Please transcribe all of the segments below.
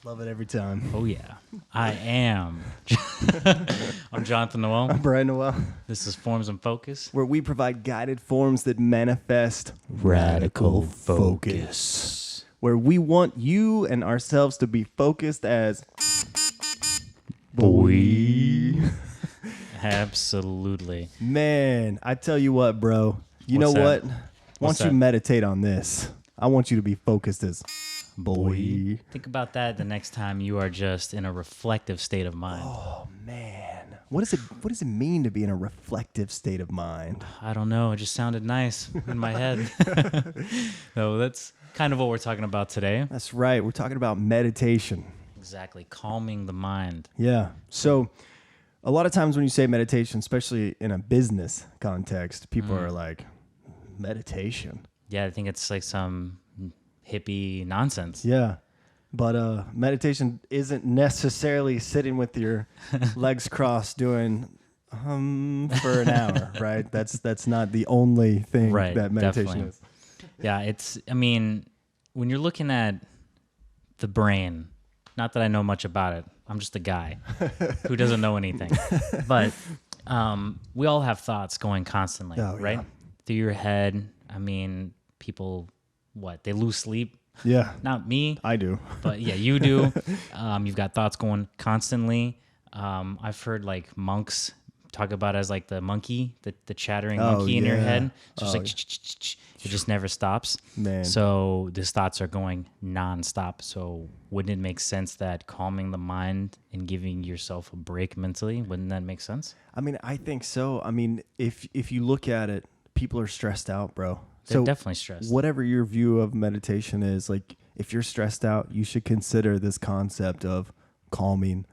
Love it every time. Oh, yeah. I am. I'm Jonathan Noel. I'm Brian Noel, This is Forms and Focus. where we provide guided forms that manifest Radical focus. Where we want you and ourselves to be focused as boy. Absolutely. Man, I tell you what, bro. You What's know that? what? What's Once you that? meditate on this, I want you to be focused as boy. Think about that the next time you are just in a reflective state of mind. Oh man, what does it mean to be in a reflective state of mind? I don't know. It just sounded nice in my head. No, that's kind of what we're talking about today. That's right. We're talking about meditation. Exactly. Calming the mind. Yeah. So a lot of times when you say meditation, especially in a business context, people are like, meditation. Yeah, I think it's like some hippie nonsense. Yeah. But meditation isn't necessarily sitting with your legs crossed doing for an hour, right? That's not the only thing Right, that meditation definitely. is. Yeah, I mean, when you're looking at the brain, not that I know much about it, I'm just a guy who doesn't know anything. But we all have thoughts going constantly, Oh, right? yeah. Through your head. I mean, people, they lose sleep? Yeah, Not me, I do. but yeah, you do. You've got thoughts going constantly. I've heard like monks talk about it as like the monkey, the chattering Oh, monkey in your yeah. head. It's just Oh, like it just never stops. Man. So these thoughts are going nonstop. So wouldn't it make sense that calming the mind and giving yourself a break mentally, wouldn't that make sense? I mean, I think so. I mean, if you look at it, people are stressed out, bro. They're definitely stressed. Whatever your view of meditation is, like if you're stressed out, you should consider this concept of calming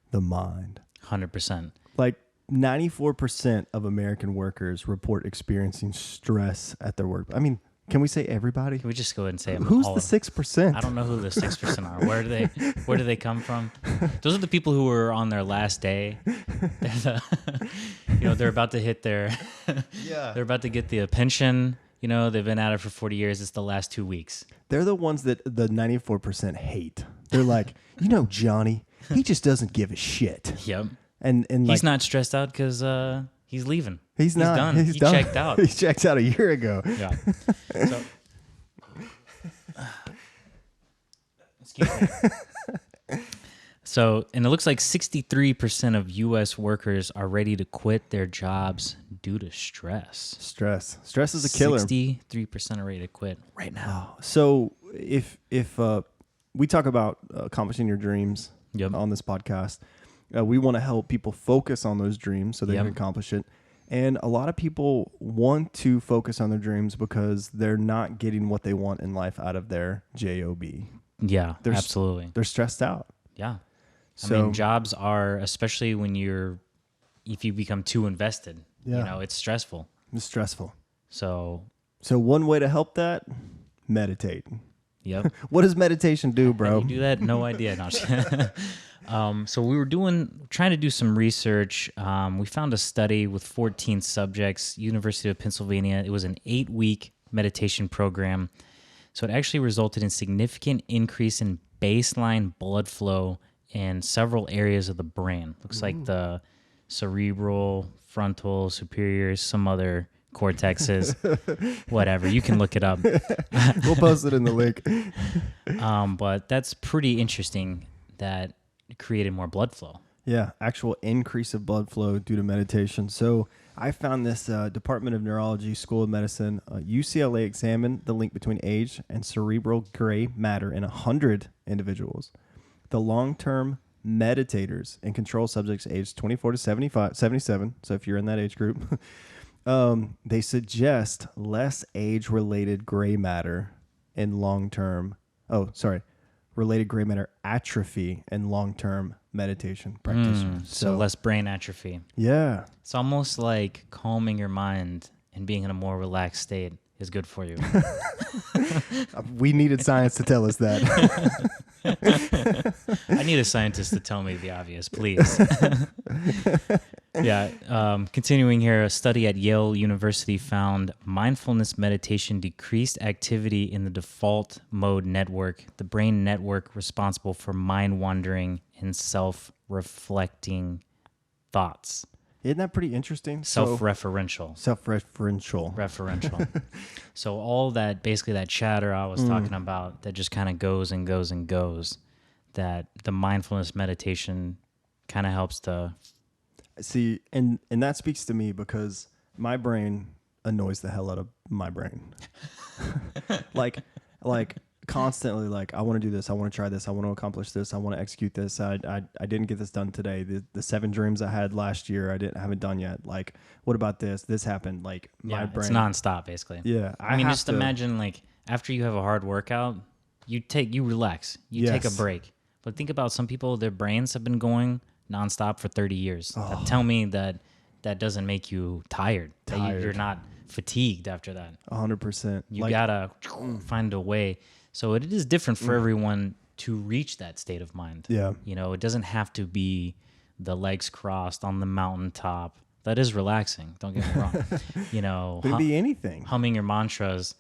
the mind. 100%. Like 94% of American workers report experiencing stress at their work. I mean, can we say everybody? Can we just go ahead and say them Who's all the of them? 6%? I don't know who the 6% are. Where do they come from? Those are the people who are on their last day. They're about to hit their, Yeah. they're about to get the pension. They've been at it for 40 years. It's the last 2 weeks. They're the ones that the 94% hate. They're like, Johnny, he just doesn't give a shit. Yep. And He's like, not stressed out because he's leaving. he's not done. He's He done. checked out. He checked out a year ago. Yeah. So, excuse me. So, and it looks like 63% of U.S. workers are ready to quit their jobs due to stress. Stress is a killer. 63% are ready to quit right now. So if we talk about accomplishing your dreams Yep. on this podcast, we want to help people focus on those dreams so they Yep. can accomplish it. And a lot of people want to focus on their dreams because they're not getting what they want in life out of their job. Yeah, There's- absolutely. They're stressed out. Yeah. So I mean, jobs are, especially if you become too invested, Yeah. it's stressful. it's stressful. So, So one way to help that, meditate. yep. What does meditation do, How bro? do you do that? No idea. No, I'm just kidding. So we were trying to do some research. We found a study with 14 subjects, University of Pennsylvania. It was an 8-week meditation program. So it actually resulted in significant increase in baseline blood flow in several areas of the brain. Looks like the cerebral, frontal, superior, some other cortexes, whatever. You can look it up. We'll post it in the link. But that's pretty interesting that it created more blood flow. Yeah, actual increase of blood flow due to meditation. So I found this Department of Neurology School of Medicine, UCLA examined the link between age and cerebral gray matter in 100 individuals. The long-term meditators and control subjects aged 24 to 77, so if you're in that age group, they suggest less age-related gray matter in long-term, related gray matter atrophy in long-term meditation practitioners. So less brain atrophy. Yeah. It's almost like calming your mind and being in a more relaxed state is good for you. We needed science to tell us that. I need a scientist to tell me the obvious, please. Yeah. Continuing here, a study at Yale University found mindfulness meditation decreased activity in the default mode network, the brain network responsible for mind wandering and self-reflecting thoughts. Isn't that pretty interesting? Self-referential. Self-referential. So all that, basically that chatter I was talking about that just kind of goes and goes and goes, that the mindfulness meditation kind of helps to... See, and that speaks to me because my brain annoys the hell out of my brain. like constantly, like, I want to do this, I want to try this, I want to accomplish this, I want to execute this. I didn't get this done today. The 7 dreams I had last year, haven't done yet. Like, what about this? This happened. Like, my brain. It's nonstop, basically. Yeah, I mean, just imagine, like, after you have a hard workout, you relax, you take a break. But think about some people; their brains have been going nonstop for 30 years. Tell me that doesn't make you tired. That you're not fatigued after that. 100%. You gotta find a way. So it is different for everyone to reach that state of mind. Yeah. You know, it doesn't have to be the legs crossed on the mountaintop. That is relaxing. Don't get me wrong. You know, It could be anything. humming your mantras.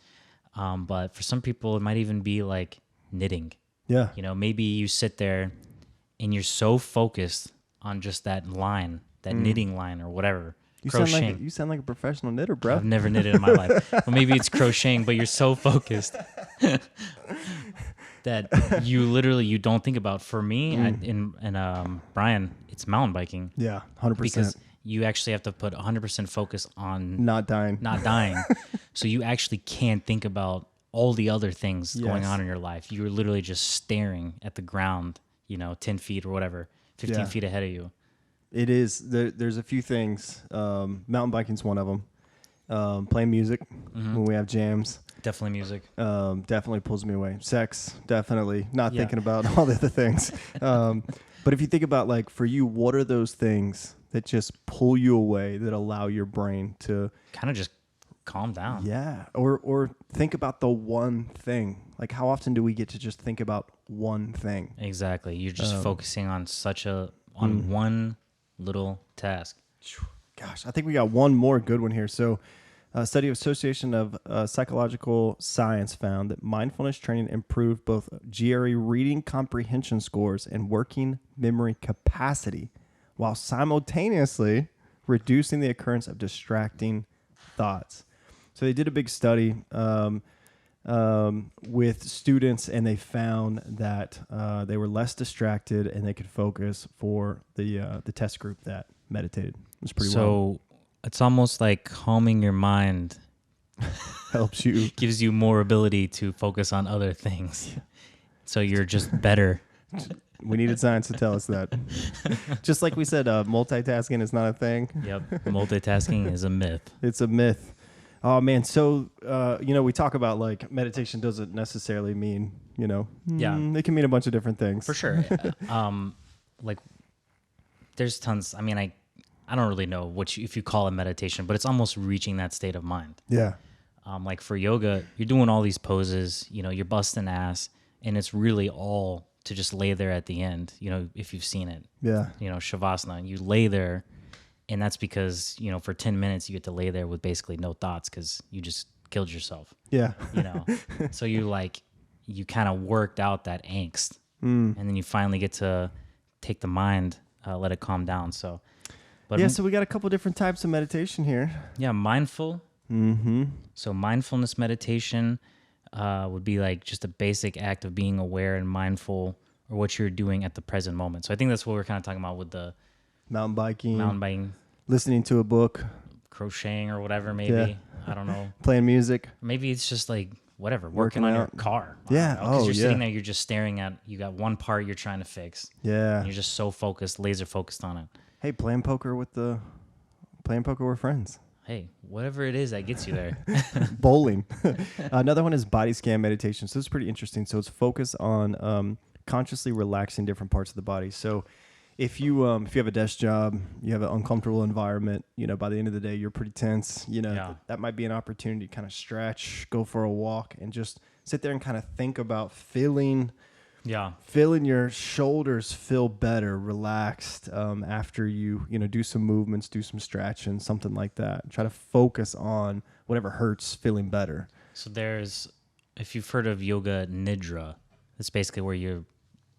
But for some people, it might even be like knitting. Yeah. You know, maybe you sit there and you're so focused on just that line, that knitting line or whatever. Crocheting. You sound like a professional knitter, bro. I've never knitted in my life. Or maybe it's crocheting, but you're so focused that you don't think about. For me, Brian, it's mountain biking. Yeah, 100%. Because you actually have to put 100% focus on not dying. So you actually can't think about all the other things going Yes. on in your life. You're literally just staring at the ground, 10 feet or whatever, 15 feet ahead of you. It is. There's a few things. Mountain biking's one of them. Playing music when we have jams. Definitely music. Definitely pulls me away. Sex, definitely. Not thinking about all the other things. But if you think about, like, for you, what are those things that just pull you away, that allow your brain to Kind of just calm down. Yeah. Or think about the one thing. Like, how often do we get to just think about one thing? Exactly. You're just focusing on one little task. Gosh, I think we got one more good one here. So, a study of Association of Psychological Science found that mindfulness training improved both GRE reading comprehension scores and working memory capacity, while simultaneously reducing the occurrence of distracting thoughts. So they did a big study with students, and they found that they were less distracted and they could focus for the test group that meditated. It was pretty well. So it's almost like calming your mind Helps you. gives you more ability to focus on other things. So you're just better. We needed science to tell us that. Just like we said, multitasking is not a thing. Yep. Multitasking is a myth. It's a myth. Oh, man. So, we talk about, like, meditation doesn't necessarily mean, it can mean a bunch of different things. For sure. Like, there's tons. I mean, I don't really know if you call it meditation, but it's almost reaching that state of mind. Yeah. Like for yoga, you're doing all these poses, you're busting ass, and it's really all to just lay there at the end, if you've seen it. Yeah. Shavasana, you lay there, and that's because, for 10 minutes you get to lay there with basically no thoughts because you just killed yourself. Yeah. So you kind of worked out that angst, and then you finally get to take the mind, let it calm down. So, So we got a couple different types of meditation here. Yeah, mindful. Mm-hmm. So mindfulness meditation would be like just a basic act of being aware and mindful or what you're doing at the present moment. So I think that's what we're kind of talking about with the Mountain biking, listening to a book, crocheting or whatever, maybe. Yeah. I don't know. Playing music. Maybe it's just like whatever, Working working on out. your car. Yeah. Because you're yeah. sitting there, you're just staring at, you got one part you're trying to fix. Yeah. And you're just so focused, laser focused on it. Hey, playing poker with friends. Hey, whatever it is that gets you there. Bowling. Another one is body scan meditation. So it's pretty interesting. So it's focused on consciously relaxing different parts of the body. So if you have a desk job, you have an uncomfortable environment, by the end of the day, you're pretty tense. That might be an opportunity to kind of stretch, go for a walk, and just sit there and kind of think about feeling Yeah. Feeling your shoulders feel better, relaxed after you do some movements, do some stretching, something like that. Try to focus on whatever hurts, feeling better. So if you've heard of yoga nidra, it's basically where you're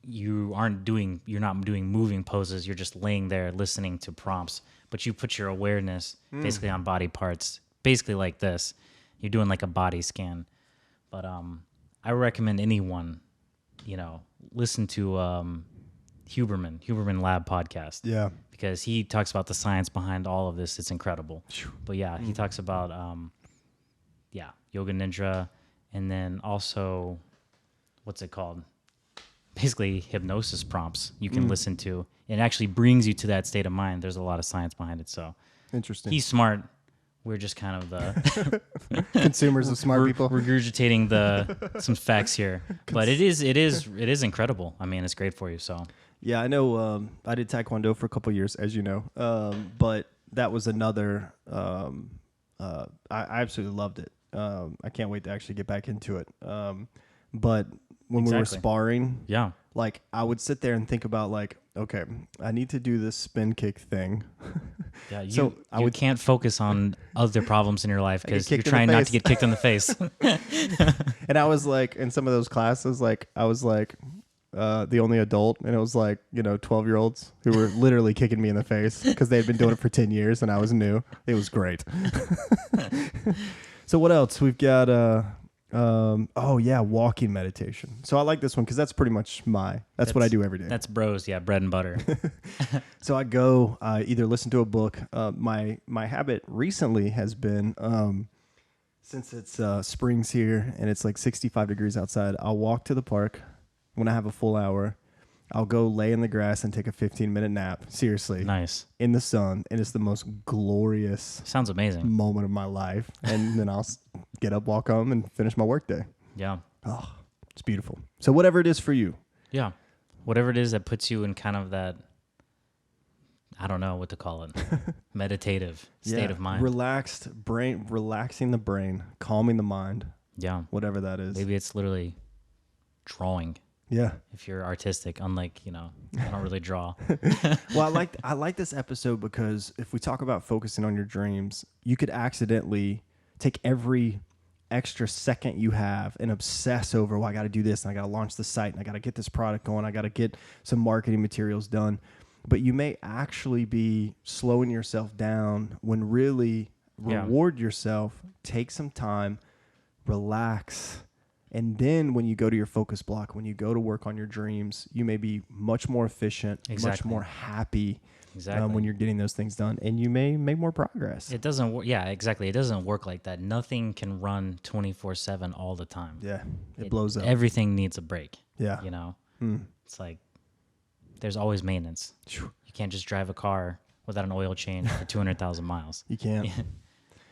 not doing moving poses. You're just laying there listening to prompts, but you put your awareness basically on body parts, basically like this. You're doing like a body scan. But I recommend anyone, listen to Huberman Lab podcast. Yeah. Because he talks about the science behind all of this. It's incredible. But yeah, he talks about yoga nidra, and then also what's it called? Basically hypnosis prompts you can listen to. It actually brings you to that state of mind. There's a lot of science behind it. So Interesting. he's smart. We're just kind of the Consumers of smart people. regurgitating some facts here. But it is incredible. I mean, it's great for you. So Yeah, I know. I did Taekwondo for a couple years, as you know. But that was another. I absolutely loved it. I can't wait to actually get back into it. But when we were Exactly. sparring, yeah. like I would sit there and think about like, okay, I need to do this spin kick thing. Yeah, So I you would- can't focus on other problems in your life because you're kicked in the trying not face. to get kicked in the face. And I was like, in some of those classes, like I was like the only adult, and it was like 12-year-olds who were literally kicking me in the face because they had been doing it for 10 years and I was new. It was great. So what else? We've got walking meditation. So I like this one because that's pretty much that's what I do every day. That's bros, yeah, bread and butter. So I go either listen to a book. My habit recently has been since it's springs here and it's like 65 degrees outside, I'll walk to the park when I have a full hour. I'll go lay in the grass and take a 15-minute nap. Seriously. Nice. In the sun. And it's the most glorious Sounds amazing. moment of my life. And then I'll get up, walk home, and finish my workday. Yeah. Oh, it's beautiful. So whatever it is for you. Yeah. Whatever it is that puts you in kind of that, I don't know what to call it, meditative state of mind. Relaxed brain, relaxing the brain, calming the mind, Yeah. whatever that is. Maybe it's literally drawing. Yeah. If you're artistic, unlike, I don't really draw. Well, I like this episode because if we talk about focusing on your dreams, you could accidentally take every extra second you have and obsess over, well, I got to do this and I got to launch the site and I got to get this product going. I got to get some marketing materials done. But you may actually be slowing yourself down when really reward yourself, take some time, relax. And then when you go to your focus block, when you go to work on your dreams, you may be much more efficient, much more happy when you're getting those things done. And you may make more progress. It doesn't work. Yeah, exactly. It doesn't work like that. Nothing can run 24/7 all the time. Yeah, it blows up. Everything needs a break. Yeah. It's like there's always maintenance. You can't just drive a car without an oil change for 200,000 miles. You can't.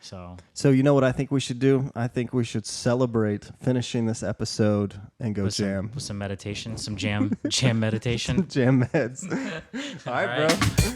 So you know what I think we should do? I think we should celebrate finishing this episode and go jam. with some meditation, some jam meditation. Jam meds. All right, bro.